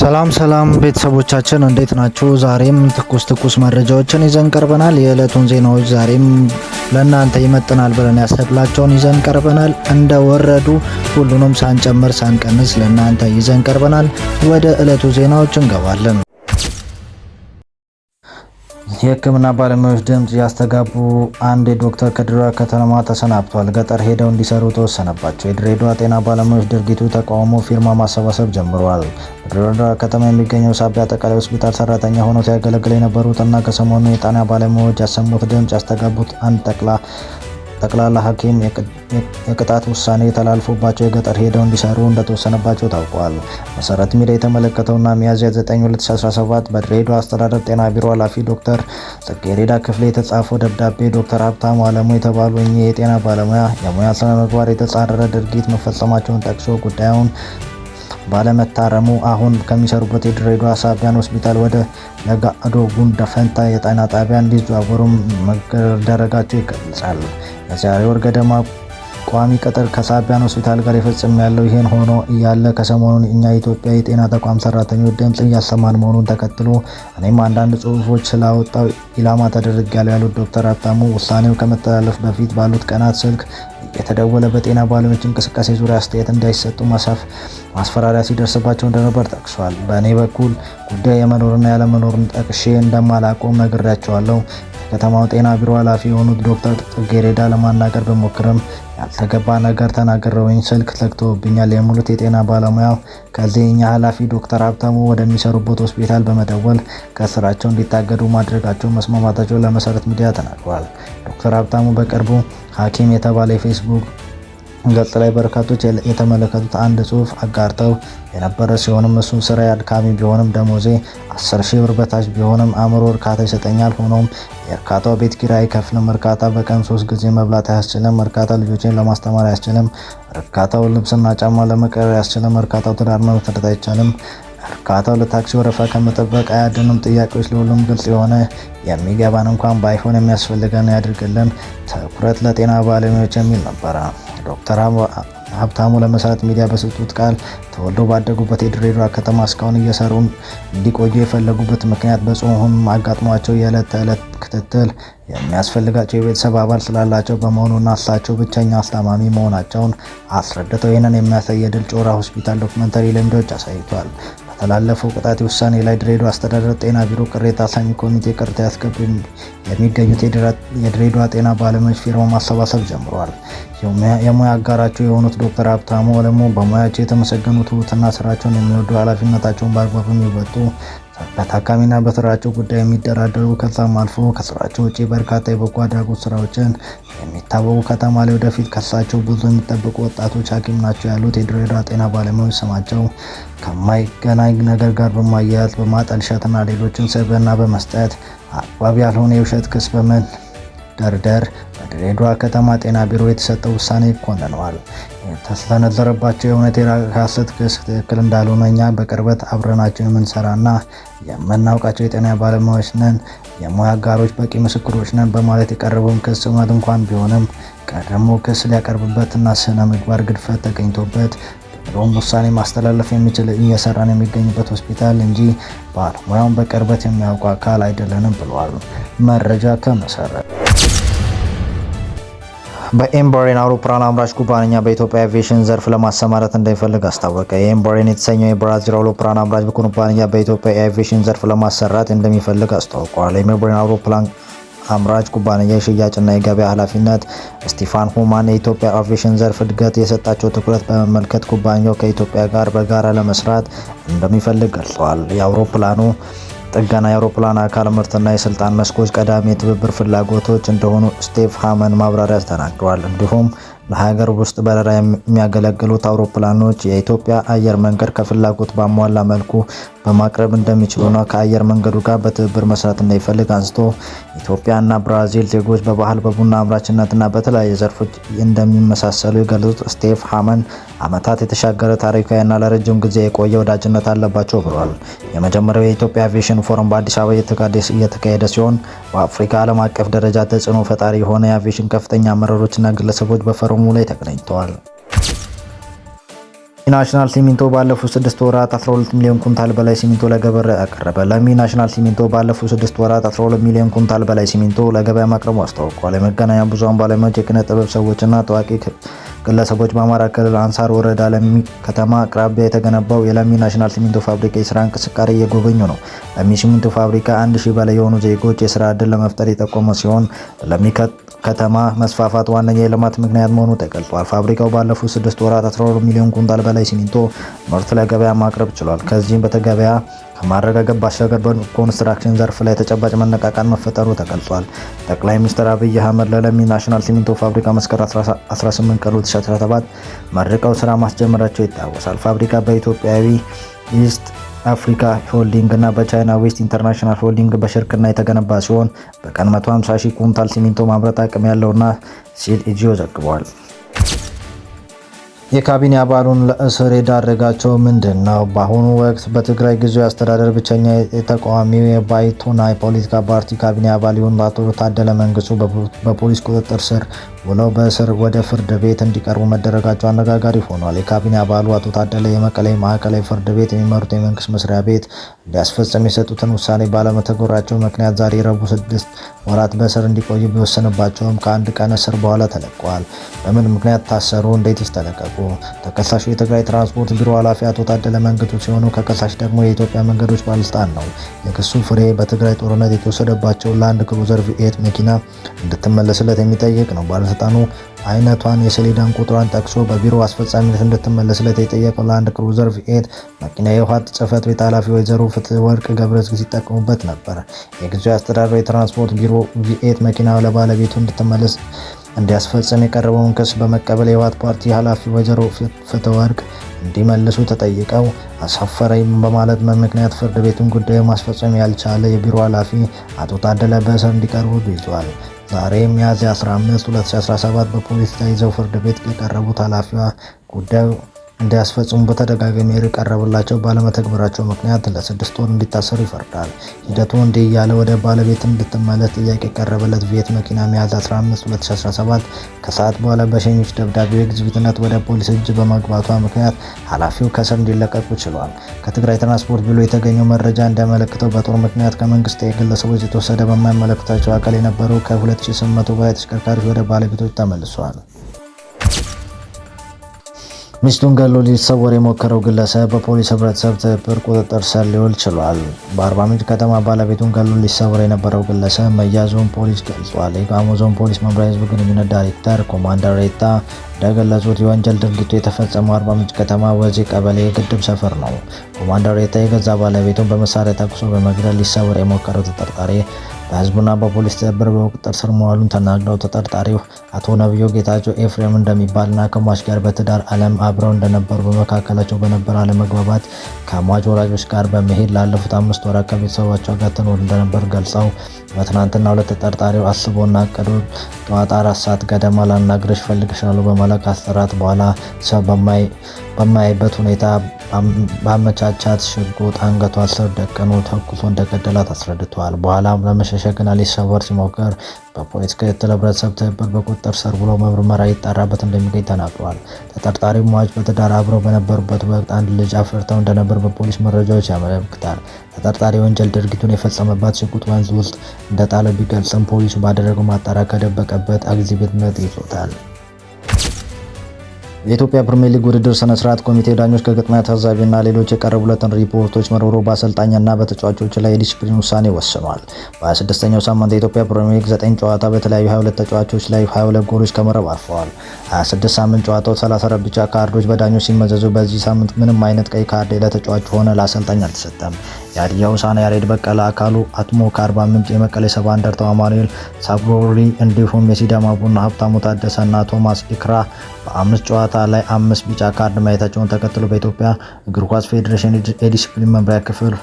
ሰላም ቤተሰቦቻችን እንዴት ናችሁ? ዛሬም ትኩስ መረጃዎችን ይዘን ቀርበናል። የዕለቱን ዜናዎች ዛሬም ለእናንተ ይመጥናል ብለን ያሰብላቸውን ይዘን ቀርበናል። እንደወረዱ ሁሉንም ሳንጨምር ሳንቀንስ ለእናንተ ይዘን ቀርበናል። ወደ ዕለቱ ዜናዎች እንገባለን። የሕክምና ባለሙያዎች ድምጽ ያስተጋቡ አንድ ዶክተር ከድሬዳዋ ከተማ ተሰናብቷል። ገጠር ሄደው እንዲሰሩ ተወሰነባቸው። የድሬዳዋ ጤና ባለሙያዎች ድርጊቱ ተቃውሞ ፊርማ ማሰባሰብ ጀምረዋል። በድሬዳዋ ከተማ የሚገኘው ሳቢያ አጠቃላይ ሆስፒታል ሰራተኛ ሆነው ሲያገለግሉ የነበሩትና ከሰሞኑ የጤና ባለሙያዎች ያሰሙት ድምጽ ያስተጋቡት አንድ ጠቅላላ ሐኪም የቅጣት ውሳኔ ተላልፎባቸው የገጠር ሄደው እንዲሰሩ እንደተወሰነባቸው ታውቋል። መሰረት ሚዲያ የተመለከተውና ሚያዝያ 9 2017 በድሬዳዋ አስተዳደር ጤና ቢሮ ኃላፊ ዶክተር ጽጌረዳ ክፍሌ የተጻፈው ደብዳቤ ዶክተር ሀብታሙ አለሙ የተባሉ እኚህ የጤና ባለሙያ የሙያ ስነ ምግባር የተጻረረ ድርጊት መፈጸማቸውን ጠቅሶ ጉዳዩን ባለመታረሙ አሁን ከሚሰሩበት የድሬዳዋ ሳቢያን ሆስፒታል ወደ ለጋዶ ጉንደፈንታ የጤና ጣቢያ እንዲዘዋወሩ መደረጋቸው ይገልጻል። የዛሬ ወር ገደማ ቋሚ ቅጥር ከሳቢያን ሆስፒታል ጋር ይፈጽም ያለው ይሄን ሆኖ እያለ ከሰሞኑን እኛ የኢትዮጵያ የጤና ተቋም ሰራተኞች ድምጽ እያሰማን መሆኑን ተከትሎ እኔም አንዳንድ ጽሁፎች ስላወጣው ኢላማ ተደርጌያለሁ ያሉት ዶክተር ሀብታሙ ውሳኔው ከመተላለፍ በፊት ባሉት ቀናት ስልክ የተደወለ በጤና ባለሙያዎች እንቅስቃሴ ዙሪያ አስተያየት እንዳይሰጡ ማስፈራሪያ ሲደርስባቸው እንደነበር ጠቅሷል። በእኔ በኩል ጉዳይ የመኖርና ያለመኖርን ጠቅሼ እንደማላቆም ነግሬያቸዋለሁ። የከተማው ጤና ቢሮ ኃላፊ የሆኑት ዶክተር ጽጌረዳ ለማናገር በሞክርም ያልተገባ ነገር ተናግረውኝ ስልክ ዘግተውብኛል የሚሉት የጤና ባለሙያው ከዚህ እኛ ኃላፊ ዶክተር ሀብታሙ ወደሚሰሩበት ሆስፒታል በመደወል ከስራቸው እንዲታገዱ ማድረጋቸው መስማማታቸው ለመሰረት ሚዲያ ተናግረዋል። ዶክተር ሀብታሙ በቅርቡ ሐኪም የተባለ የፌስቡክ ገጽ ላይ በርካቶች የተመለከቱት አንድ ጽሁፍ አጋርተው የነበረ ሲሆንም እሱን ስራ አድካሚ ቢሆንም ደሞዜ 10,000 ብር በታች ቢሆንም አእምሮ እርካታ ይሰጠኛል። ሆኖም የእርካታው ቤት ኪራይ አይከፍልም። እርካታ በቀን 3 ጊዜ መብላት አያስችልም። እርካታ ልጆችን ለማስተማር አያስችልም። እርካታው ልብስና ጫማ ለመቀየር አያስችልም። እርካታው ትዳር መመስረት አይቻልም። እርካታው ለታክሲ ወረፋ ከመጠበቅ አያድንም። ጥያቄዎች ለሁሉም ግልጽ የሆነ የሚገባን እንኳን ባይሆን የሚያስፈልገን ያድርግልን። ትኩረት ለጤና ባለሙያዎች የሚል ነበረ። ዶክተር ሀብታሙ ለመሰረት ሚዲያ በሰጡት ቃል ተወልደው ባደጉበት የድሬዳዋ ከተማ እስካሁን እየሰሩ እንዲቆዩ የፈለጉበት ምክንያት በጽሁፉም አጋጥሟቸው የዕለት ተዕለት ክትትል የሚያስፈልጋቸው የቤተሰብ አባል ስላላቸው በመሆኑና እሳቸው ብቸኛ አስታማሚ መሆናቸውን አስረድተው ይህንን የሚያሳይ የድል ጮራ ሆስፒታል ዶክመንተሪ ለሚዲያዎች አሳይቷል። በተላለፈው ቅጣት ውሳኔ ላይ ድሬዳዋ አስተዳደር ጤና ቢሮ ቅሬታ ሰሚ ኮሚቴ ቅሬታ ያስገቡ የሚገኙት የድሬዳዋ ጤና ባለሙያዎች ፊርማ ማሰባሰብ ጀምረዋል። የሙያ አጋራቸው የሆኑት ዶክተር ሀብታሙ አለሙ በሙያቸው የተመሰገኑ ትሁትና ስራቸውን የሚወዱ ኃላፊነታቸውን በአግባቡ የሚወጡ በታካሚና በስራቸው ጉዳይ የሚደራደሩ ከዛም አልፎ ከስራቸው ውጭ በርካታ የበጎ አድራጎት ስራዎችን የሚታወቁ ከተማ ላይ ወደፊት ከሳቸው ብዙ የሚጠብቁ ወጣቶች ሐኪም ናቸው ያሉት የድሬዳዋ ጤና ባለሙያዎች ስማቸው ከማይገናኝ ነገር ጋር በማያያዝ በማጠልሸትና ሌሎችን ስብዕና በመስጠት አግባብ ያልሆነ የውሸት ክስ በመደርደር በድሬዳዋ ከተማ ጤና ቢሮ የተሰጠው ውሳኔ ይኮንነዋል። የተሰነዘረባቸው የእውነት የሐሰት ክስ ትክክል እንዳልሆነ እኛ በቅርበት አብረናቸው የምንሰራና የምናውቃቸው የጤና ባለሙያዎች ነን፣ የሙያ አጋሮች በቂ ምስክሮች ነን በማለት የቀረበውን ክስ እውነት እንኳን ቢሆንም ቀድሞ ክስ ሊያቀርብበትና ስነ ምግባር ግድፈት ተገኝቶበት ብሎም ውሳኔ ማስተላለፍ የሚችል እየሰራን የሚገኝበት ሆስፒታል እንጂ ባለሙያውን በቅርበት የሚያውቁ አካል አይደለንም ብለዋል። መረጃ ከመሰረት በኤምባሬን አውሮፕላን አምራች ኩባንያ በኢትዮጵያ አቪዬሽን ዘርፍ ለማሰማራት እንደሚፈልግ አስታወቀ። የኤምባሬን የተሰኘው የብራዚል አውሮፕላን አምራች ኩባንያ በኢትዮጵያ የአቪዬሽን ዘርፍ ለማሰራት እንደሚፈልግ አስታውቋል። የኤምባሬን አውሮፕላን አምራች ኩባንያ የሽያጭና የገበያ ኃላፊነት ስቲፋን ሁማን የኢትዮጵያ አቪዬሽን ዘርፍ እድገት የሰጣቸው ትኩረት በመመልከት ኩባንያው ከኢትዮጵያ ጋር በጋራ ለመስራት እንደሚፈልግ ገልጿል። የአውሮፕላኑ ጥገና፣ የአውሮፕላን አካል ምርትና የስልጣን መስኮች ቀዳሚ የትብብር ፍላጎቶች እንደሆኑ ስቲቭ ሃመን ማብራሪያ ተናግረዋል። እንዲሁም ለሀገር ውስጥ በረራ የሚያገለግሉት አውሮፕላኖች የኢትዮጵያ አየር መንገድ ከፍላጎት ባሟላ መልኩ በማቅረብ እንደሚችሉና ከአየር መንገዱ ጋር በትብብር መስራት እንደሚፈልግ አንስቶ ኢትዮጵያና ብራዚል ዜጎች በባህል በቡና አምራችነትና በተለያዩ ዘርፎች እንደሚመሳሰሉ የገለጹት ስቲቭ ሃመን ዓመታት የተሻገረ ታሪካዊና ለረጅም ጊዜ የቆየ ወዳጅነት አለባቸው ብለዋል። የመጀመሪያው የኢትዮጵያ አቪዬሽን ፎረም በአዲስ አበባ እየተካሄደ ሲሆን በአፍሪካ ዓለም አቀፍ ደረጃ ተጽዕኖ ፈጣሪ የሆነ የአቪዬሽን ከፍተኛ አመራሮችና ግለሰቦች በፎረሙ ላይ ተገኝተዋል። ናሽናል ሲሚንቶ ባለፉት 6 ወራት 12 ሚሊዮን ኩንታል በላይ ሲሚንቶ ለገበያ አቀረበ። ለሚ ናሽናል ሲሚንቶ ባለፉት 6 ወራት 12 ሚሊዮን ኩንታል በላይ ሲሚንቶ ለገበያ ማቅረቡ አስታውቋል። የመገናኛ ብዙሃን ባለሙያዎች፣ የኪነ ጥበብ ሰዎችና ታዋቂ ግለሰቦች በአማራ ክልል አንሳር ወረዳ ለሚ ከተማ አቅራቢያ የተገነባው የለሚ ናሽናል ሲሚንቶ ፋብሪካ የስራ እንቅስቃሴ እየጎበኙ ነው። ለሚ ሲሚንቶ ፋብሪካ 1000 በላይ የሆኑ ዜጎች የስራ ዕድል ለመፍጠር የጠቆመ ሲሆን ለሚ ከተማ መስፋፋት ዋነኛ የልማት ምክንያት መሆኑ ተገልጿል። ፋብሪካው ባለፉት 6 ወራት 12 ሚሊዮን ኩንታል በላይ ሲሚንቶ ምርት ለገበያ ማቅረብ ችሏል። ከዚህም በተገበያ ከማረጋገጥ ባሻገር በኮንስትራክሽን ዘርፍ ላይ ተጨባጭ መነቃቃት መፈጠሩ ተገልጿል። ጠቅላይ ሚኒስትር አብይ አህመድ ለለሚ ናሽናል ሲሚንቶ ፋብሪካ መስከረም 18 ቀን 2017 መርቀው ስራ ማስጀመራቸው ይታወሳል። ፋብሪካ በኢትዮጵያዊ ኢስት አፍሪካ ሆልዲንግ እና በቻይና ዌስት ኢንተርናሽናል ሆልዲንግ በሽርክና የተገነባ ሲሆን በቀን 150 ሺህ ኩንታል ሲሚንቶ ማምረት አቅም ያለውና ሲል ኢጂኦ ዘግቧል። የካቢኔ አባሉን ለእስር የዳረጋቸው ምንድን ነው? በአሁኑ ወቅት በትግራይ ጊዜያዊ አስተዳደር ብቸኛ የተቃዋሚው የባይቶና የፖለቲካ ፓርቲ ካቢኔ አባል የሆኑት አቶ ታደለ መንግስቱ በፖሊስ ቁጥጥር ስር ውለው በእስር ወደ ፍርድ ቤት እንዲቀርቡ መደረጋቸው አነጋጋሪ ሆኗል። የካቢኔ አባሉ አቶ ታደለ የመቀሌ ማዕከላዊ ፍርድ ቤት የሚመሩት የመንግስት መስሪያ ቤት እንዲያስፈጽም የሰጡትን ውሳኔ ባለመተግበራቸው ምክንያት ዛሬ ረቡዕ 6 ወራት በእስር እንዲቆዩ ቢወሰንባቸውም ከአንድ ቀን እስር በኋላ ተለቀዋል። በምን ምክንያት ታሰሩ? እንዴትስ ተለቀቁ? ተከሳሹ የትግራይ ትራንስፖርት ቢሮ ኃላፊ አቶ ታደለ መንግስቱ ሲሆኑ ከከሳሽ ደግሞ የኢትዮጵያ መንገዶች ባለስልጣን ነው። የክሱ ፍሬ በትግራይ ጦርነት የተወሰደባቸው ላንድ ክሩዘር ቪኤት መኪና እንድትመለስለት የሚጠይቅ ነው። ባለስልጣኑ አይነቷን የሰሌዳን ቁጥሯን ጠቅሶ በቢሮ አስፈጻሚነት እንድትመለስለት የጠየቀው ላንድ ክሩዘር ቪኤት መኪና የህወሓት ጽህፈት ቤት ኃላፊ ወይዘሮ ፍትወርቅ ገብረእግዚአብሔር ሲጠቀሙበት ነበር። የጊዜያዊ አስተዳደር የትራንስፖርት ቢሮ ቪኤት መኪና ለባለቤቱ እንድትመለስ እንዲያስፈጽም የቀረበውን ክስ በመቀበል የህወሓት ፓርቲ ኃላፊ ወይዘሮ ፍትወርቅ እንዲመልሱ ተጠይቀው አሳፈረኝ በማለት ምክንያት ፍርድ ቤቱን ጉዳዩ ማስፈጸም ያልቻለ የቢሮ ኃላፊ አቶ ታደለ በእስር እንዲቀርቡ ይዟል። ዛሬ ሚያዝያ 15 2017 በፖሊስ ተይዘው ፍርድ ቤት የቀረቡት ኃላፊዋ ጉዳዩ እንዲያስፈጽሙ በተደጋጋሚ የቀረበላቸው ባለመተግበራቸው ምክንያት ለ6 ወር እንዲታሰሩ ይፈርዳል። ሂደቱ እንዲህ እያለ ወደ ባለቤት እንድትመለስ ጥያቄ የቀረበለት ቪኤት መኪና ሚያዝያ 15 2017 ከሰዓት በኋላ በሸኞች ደብዳቤው ኤግዚቢትነት ወደ ፖሊስ እጅ በመግባቷ ምክንያት ኃላፊው ከስር እንዲለቀቁ ችሏል። ከትግራይ ትራንስፖርት ቢሮ የተገኘው መረጃ እንደሚያመለክተው በጦር ምክንያት ከመንግስት ግለሰቦች የተወሰደ በማይመለከታቸው አካል የነበሩ ከ2800 በላይ ተሽከርካሪዎች ወደ ባለቤቶች ተመልሰዋል። ሚስቱን ገሎ ሊሰወር የሞከረው ግለሰብ በፖሊስ ህብረተሰብ ትብብር ቁጥጥር ስር ሊውል ችሏል። በአርባ ምንጭ ከተማ ባለቤቱን ገሎ ሊሰወር የነበረው ግለሰብ መያዙን ፖሊስ ገልጿል። የጋሞ ዞን ፖሊስ መምሪያ ህዝብ ግንኙነት ዳይሬክተር ኮማንደር ሬታ እንደገለጹት የወንጀል ድርጊቱ የተፈጸመው አርባ ምንጭ ከተማ ወዜ ቀበሌ የግድብ ሰፈር ነው። ኮማንደር ሬታ የገዛ ባለቤቱን በመሳሪያ ተኩሶ በመግደል ሊሰወር የሞከረው ተጠርጣሪ በህዝቡና በፖሊስ ትብብር በቁጥጥር ስር መዋሉን ተናግረው ተጠርጣሪው አቶ ነብዮ ጌታቸው ኤፍሬም እንደሚባልና ከሟች ጋር በትዳር ዓለም አብረው እንደነበሩ በመካከላቸው በነበረ አለመግባባት ከሟች ወላጆች ጋር በመሄድ ላለፉት 5 ወራት ከቤተሰባቸው ጋር ትኖር እንደነበር ገልጸው በትናንትናው ዕለት ተጠርጣሪው አስቦና አቅዶ ጠዋት 4 ሰዓት ገደማ ላናግርሽ እፈልግሻለሁ በማለት ካስጠራት በኋላ ሰው በማይበት ሁኔታ በአመቻቻት ሽጉጥ አንገቷ ስር ደቅኖ ተኩሶ እንደገደላት አስረድተዋል። በኋላም ለመሸሸግና ሊሰወር ሲሞክር በፖሊስ ክትትል ህብረተሰብ ትብብር በቁጥጥር ስር ብሎ ምርመራ ይጣራበት እንደሚገኝ ተናግረዋል። ተጠርጣሪው ሟች በትዳር አብረው በነበሩበት ወቅት አንድ ልጅ አፍርተው እንደነበር በፖሊስ መረጃዎች ያመለክታል። ተጠርጣሪ ወንጀል ድርጊቱን የፈጸመባት ሽጉጥ ወንዝ ውስጥ እንደጣለ ቢገልጽም ፖሊሱ ባደረገው ማጣራት ከደበቀበት ኤግዚቢትነት ይዞታል። የኢትዮጵያ ፕሪሚየር ሊግ ውድድር ስነ ስርዓት ኮሚቴ ዳኞች ከግጥሚያ ታዛቢና ሌሎች የቀረቡለትን ሪፖርቶች መርምሮ በአሰልጣኝና በተጫዋቾች ላይ የዲሲፕሊን ውሳኔ ወስኗል። በ26ኛው ሳምንት የኢትዮጵያ ፕሪሚየር ሊግ 9 ጨዋታ በተለያዩ 22 ተጫዋቾች ላይ 22 ጎሎች ከመረብ አልፈዋል። 26 ሳምንት ጨዋታው 34 ቢጫ ካርዶች በዳኞች ሲመዘዙ በዚህ ሳምንት ምንም አይነት ቀይ ካርድ ለተጫዋች ሆነ ለአሰልጣኝ አልተሰጠም። የሀዲያ ሆሳዕና ያሬድ በቀለ፣ አካሉ አትሞ ከአርባ ምንጭ፣ የመቀሌ ሰባ እንደርታው አማኑኤል ሳብሮሪ እንዲሁም የሲዳማ ቡና ሀብታሙ ታደሰና ቶማስ ኢክራ በ5 ጨዋታ ላይ 5 ቢጫ ካርድ ማየታቸውን ተከትሎ በኢትዮጵያ እግር ኳስ ፌዴሬሽን የዲሲፕሊን መምሪያ ክፍል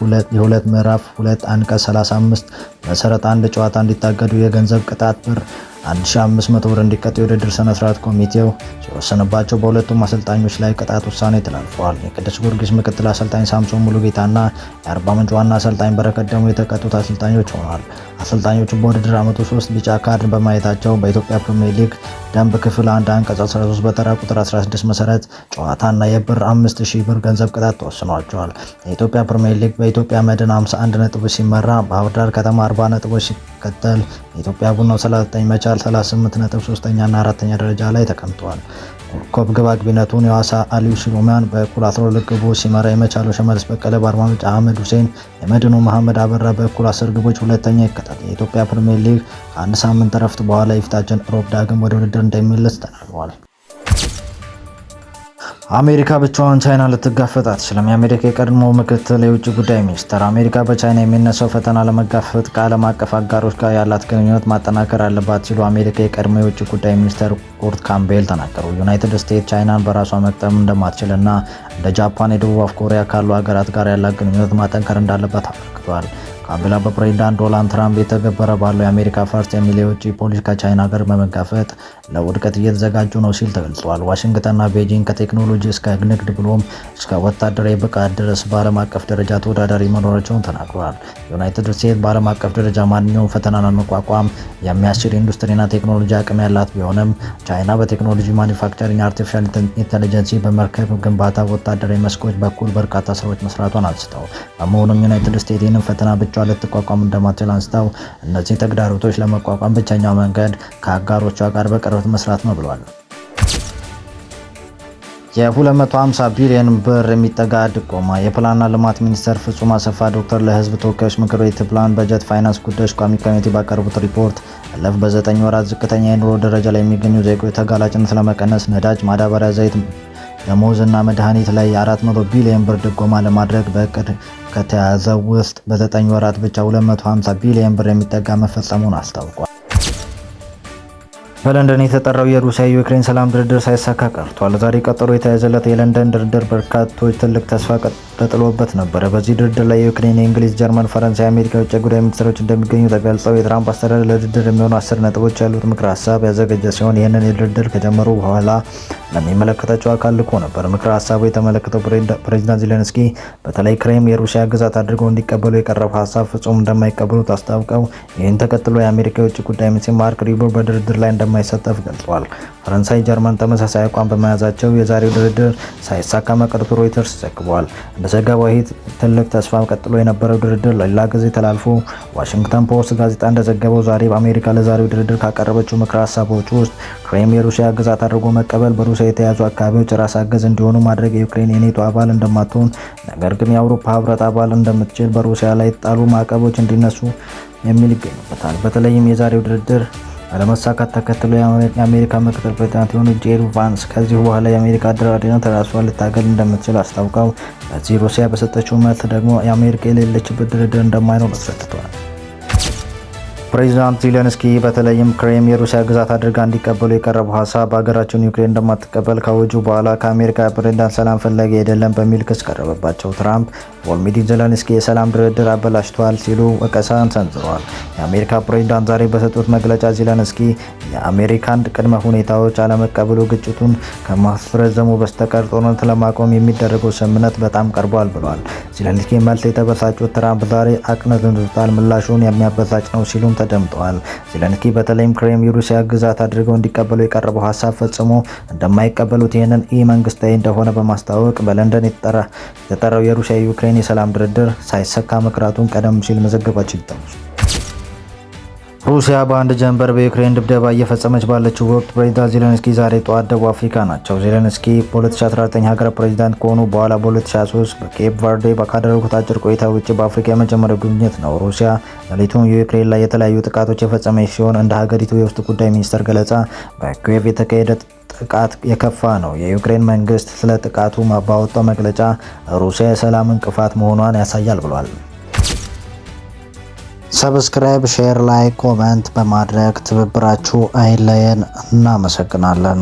ምዕራፍ 2 አንቀጽ 35 መሰረት አንድ ጨዋታ እንዲታገዱ የገንዘብ ቅጣት ብር 1500 ብር እንዲቀጡ የውድድር ስነ ስርዓት ኮሚቴው ሲወሰንባቸው በሁለቱም አሰልጣኞች ላይ ቅጣት ውሳኔ ተላልፈዋል። የቅዱስ ጊዮርጊስ ምክትል አሰልጣኝ ሳምሶን ሙሉጌታና የአርባ ምንጭ ዋና አሰልጣኝ በረከት ደግሞ የተቀጡት አሰልጣኞች ሆነዋል። አሰልጣኞቹ በውድድር ዓመቱ 3 ቢጫ ካርድ በማየታቸው በኢትዮጵያ ፕሪሚየር ሊግ ደንብ ክፍል 1 አንቀጽ 13 በተራ ቁጥር 16 መሰረት ጨዋታና የብር 5000 ብር ገንዘብ ቅጣት ተወስኗቸዋል። የኢትዮጵያ ፕሪሚየር ሊግ በኢትዮጵያ መድን 51 ነጥቦች ሲመራ ባህር ዳር ከተማ 40 ነጥቦች ሲከተል የኢትዮጵያ ቡናው 39 መቻል 38 ነጥብ 3ኛና 4ኛ ደረጃ ላይ ተቀምጠዋል። ኮከብ ግብ አግቢነቱን የሐዋሳ አሊዩ ሱሌማን በኩል 12 ግቦች ሲመራ የመቻሉ ሸመልስ በቀለ በአርባ ምንጭ አህመድ ሁሴን የመድኑ መሐመድ አበራ በኩል 10 ግቦች ሁለተኛ ይከታተል። የኢትዮጵያ ፕሪሚየር ሊግ ከአንድ ሳምንት እረፍት በኋላ የፊታችን ሮብ ዳግም ወደ ውድድር እንደሚመለስ ተናግሯል። አሜሪካ ብቻዋን ቻይና ልትጋፈጥ አትችልም። የአሜሪካ የቀድሞ ምክትል የውጭ ጉዳይ ሚኒስትር አሜሪካ በቻይና የሚነሳው ፈተና ለመጋፈጥ ከዓለም አቀፍ አጋሮች ጋር ያላት ግንኙነት ማጠናከር አለባት ሲሉ አሜሪካ የቀድሞ የውጭ ጉዳይ ሚኒስትር ኩርት ካምቤል ተናገሩ። ዩናይትድ ስቴትስ ቻይናን በራሷ መቅጠም እንደማትችልና እንደ ጃፓን፣ የደቡብ ኮሪያ ካሉ ሀገራት ጋር ያላት ግንኙነት ማጠንከር እንዳለባት አመልክተዋል። ካምቤላ በፕሬዝዳንት ዶናልድ ትራምፕ የተገበረ ባለው የአሜሪካ ፈርስት የሚል የውጭ ፖሊሲ ከቻይና ጋር በመጋፈጥ ለውድቀት እየተዘጋጁ ነው ሲል ተገልጿል። ዋሽንግተንና ቤጂንግ ከቴክኖሎጂ እስከ ንግድ ብሎም እስከ ወታደራዊ ብቃት ድረስ በዓለም አቀፍ ደረጃ ተወዳዳሪ መኖራቸውን ተናግረዋል። ዩናይትድ ስቴትስ በዓለም አቀፍ ደረጃ ማንኛውም ፈተናን መቋቋም የሚያስችል ኢንዱስትሪና ቴክኖሎጂ አቅም ያላት ቢሆንም ቻይና በቴክኖሎጂ ማኒፋክቸሪንግ፣ አርቲፊሻል ኢንተለጀንሲ፣ በመርከብ ግንባታ፣ ወታደራዊ መስኮች በኩል በርካታ ስራዎች መስራቷን አንስተው በመሆኑም ዩናይትድ ስቴትስ ይህንን ፈተና ብቻ ልትቋቋም እንደማትችል አንስተው እነዚህ ተግዳሮቶች ለመቋቋም ብቸኛው መንገድ ከአጋሮቿ ጋር በቅርበት መስራት ነው ብለዋል። የ250 ቢሊዮን ብር የሚጠጋ ድጎማ የፕላንና ልማት ሚኒስትር ፍጹም አሰፋ ዶክተር ለሕዝብ ተወካዮች ምክር ቤት ፕላን፣ በጀት፣ ፋይናንስ ጉዳዮች ቋሚ ኮሚቴ ባቀረቡት ሪፖርት እለፍ በ9 ወራት ዝቅተኛ የኑሮ ደረጃ ላይ የሚገኙ ዜጎች ተጋላጭነት ለመቀነስ ነዳጅ፣ ማዳበሪያ፣ ዘይት፣ ደሞዝ እና መድኃኒት ላይ የ400 ቢሊዮን ብር ድጎማ ለማድረግ በእቅድ ከተያዘው ውስጥ በ9 ወራት ብቻ 250 ቢሊዮን ብር የሚጠጋ መፈጸሙን አስታውቋል። በለንደን የተጠራው የሩሲያ ዩክሬን ሰላም ድርድር ሳይሳካ ቀርቷል። ዛሬ ቀጠሮ የተያዘለት የለንደን ድርድር በርካቶች ትልቅ ተስፋ ተጥሎበት ነበር። በዚህ ድርድር ላይ የዩክሬን፣ የእንግሊዝ፣ ጀርመን፣ ፈረንሳይ፣ አሜሪካ የውጭ ጉዳይ ሚኒስትሮች እንደሚገኙ ተገልጸው የትራምፕ አስተዳደር ለድርድር የሚሆኑ 10 ነጥቦች ያሉት ምክረ ሀሳብ ያዘጋጀ ሲሆን ይህንን የድርድር ከጀመሩ በኋላ ለሚመለከታቸው አካል ልኮ ነበር። ምክረ ሀሳቡ የተመለከተው ፕሬዚዳንት ዜሌንስኪ በተለይ ክሬም የሩሲያ ግዛት አድርገው እንዲቀበሉ የቀረበው ሀሳብ ፍጹም እንደማይቀበሉት አስታውቀው ይህን ተከትሎ የአሜሪካ የውጭ ጉዳይ ሚኒስትር ማርክ ሩቢዮ በድርድር ላይ እንደማይሳተፍ ገልጿል። ፈረንሳይ፣ ጀርመን ተመሳሳይ አቋም በመያዛቸው የዛሬው ድርድር ሳይሳካ መቅረቱ ሮይተርስ ዘግቧል። እንደ ዘገባው ይህ ትልቅ ተስፋ ቀጥሎ የነበረው ድርድር ለሌላ ጊዜ ተላልፎ ዋሽንግተን ፖስት ጋዜጣ እንደዘገበው ዛሬ በአሜሪካ ለዛሬው ድርድር ካቀረበችው ምክረ ሀሳቦች ውስጥ ክሬም የሩሲያ ግዛት አድርጎ መቀበል፣ በሩሲያ የተያዙ አካባቢዎች ራስ አገዝ እንዲሆኑ ማድረግ፣ የዩክሬን የኔቶ አባል እንደማትሆን ነገር ግን የአውሮፓ ህብረት አባል እንደምትችል፣ በሩሲያ ላይ የተጣሉ ማዕቀቦች እንዲነሱ የሚል ይገኙበታል። በተለይም የዛሬው ድርድር አለመሳካት ተከትሎ የአሜሪካ ምክትል ፕሬዝዳንት የሆኑት ጄዲ ቫንስ ከዚሁ በኋላ የአሜሪካ አደራዳሪነት ራሷን ልታገል እንደምትችል አስታውቀው በዚህ ሩሲያ በሰጠችው መልስ ደግሞ የአሜሪካ የሌለችበት ድርድር እንደማይኖር አስረድተዋል። ፕሬዚዳንት ዜሌንስኪ በተለይም ክሬም የሩሲያ ግዛት አድርጋ እንዲቀበሉ የቀረበው ሀሳብ በሀገራቸውን ዩክሬን እንደማትቀበል ካወጁ በኋላ ከአሜሪካ ፕሬዝዳንት ሰላም ፈላጊ አይደለም በሚል ክስ ቀረበባቸው። ትራምፕ ቮሎዲሚር ዜሌንስኪ የሰላም ድርድር አበላሽተዋል ሲሉ ወቀሳን ሰንዝረዋል። የአሜሪካ ፕሬዝዳንት ዛሬ በሰጡት መግለጫ ዜሌንስኪ የአሜሪካን ቅድመ ሁኔታዎች አለመቀበሉ ግጭቱን ከማስረዘሙ በስተቀር ጦርነት ለማቆም የሚደረገው ስምምነት በጣም ቀርቧል ብለዋል። ዜሌንስኪ መልስ የተበሳጩት ትራምፕ ዛሬ አቅንተውታል፣ ምላሹን የሚያበሳጭ ነው ሲሉም ተደምጠዋል። ዜሌንስኪ በተለይም ክሬም የሩሲያ ግዛት አድርገው እንዲቀበሉ የቀረበው ሀሳብ ፈጽሞ እንደማይቀበሉት ይህንን መንግስታዊ እንደሆነ በማስታወቅ በለንደን የተጠራው የሩሲያ ዩክሬን የሰላም ድርድር ሳይሳካ መቅረቱን ቀደም ሲል መዘገባችን ይታወሳል። ሩሲያ በአንድ ጀንበር በዩክሬን ድብደባ እየፈጸመች ባለችው ወቅት ፕሬዝዳንት ዜሌንስኪ ዛሬ ጠዋት ደቡብ አፍሪካ ናቸው። ዜሌንስኪ በ2019 ሀገረ ፕሬዝዳንት ከሆኑ በኋላ በ2023 በኬፕ ቨርዴ ካደረጉት አጭር ቆይታ ውጭ በአፍሪካ የመጀመሪያው ጉብኝት ነው። ሩሲያ ሌሊቱን የዩክሬን ላይ የተለያዩ ጥቃቶች የፈጸመች ሲሆን እንደ ሀገሪቱ የውስጥ ጉዳይ ሚኒስትር ገለጻ በኪየቭ የተካሄደ ጥቃት የከፋ ነው። የዩክሬን መንግስት ስለ ጥቃቱ ባወጣው መግለጫ ሩሲያ የሰላም እንቅፋት መሆኗን ያሳያል ብሏል። ሰብስክራይብ፣ ሼር፣ ላይክ፣ ኮሜንት በማድረግ ትብብራችሁ አይለየን። እናመሰግናለን።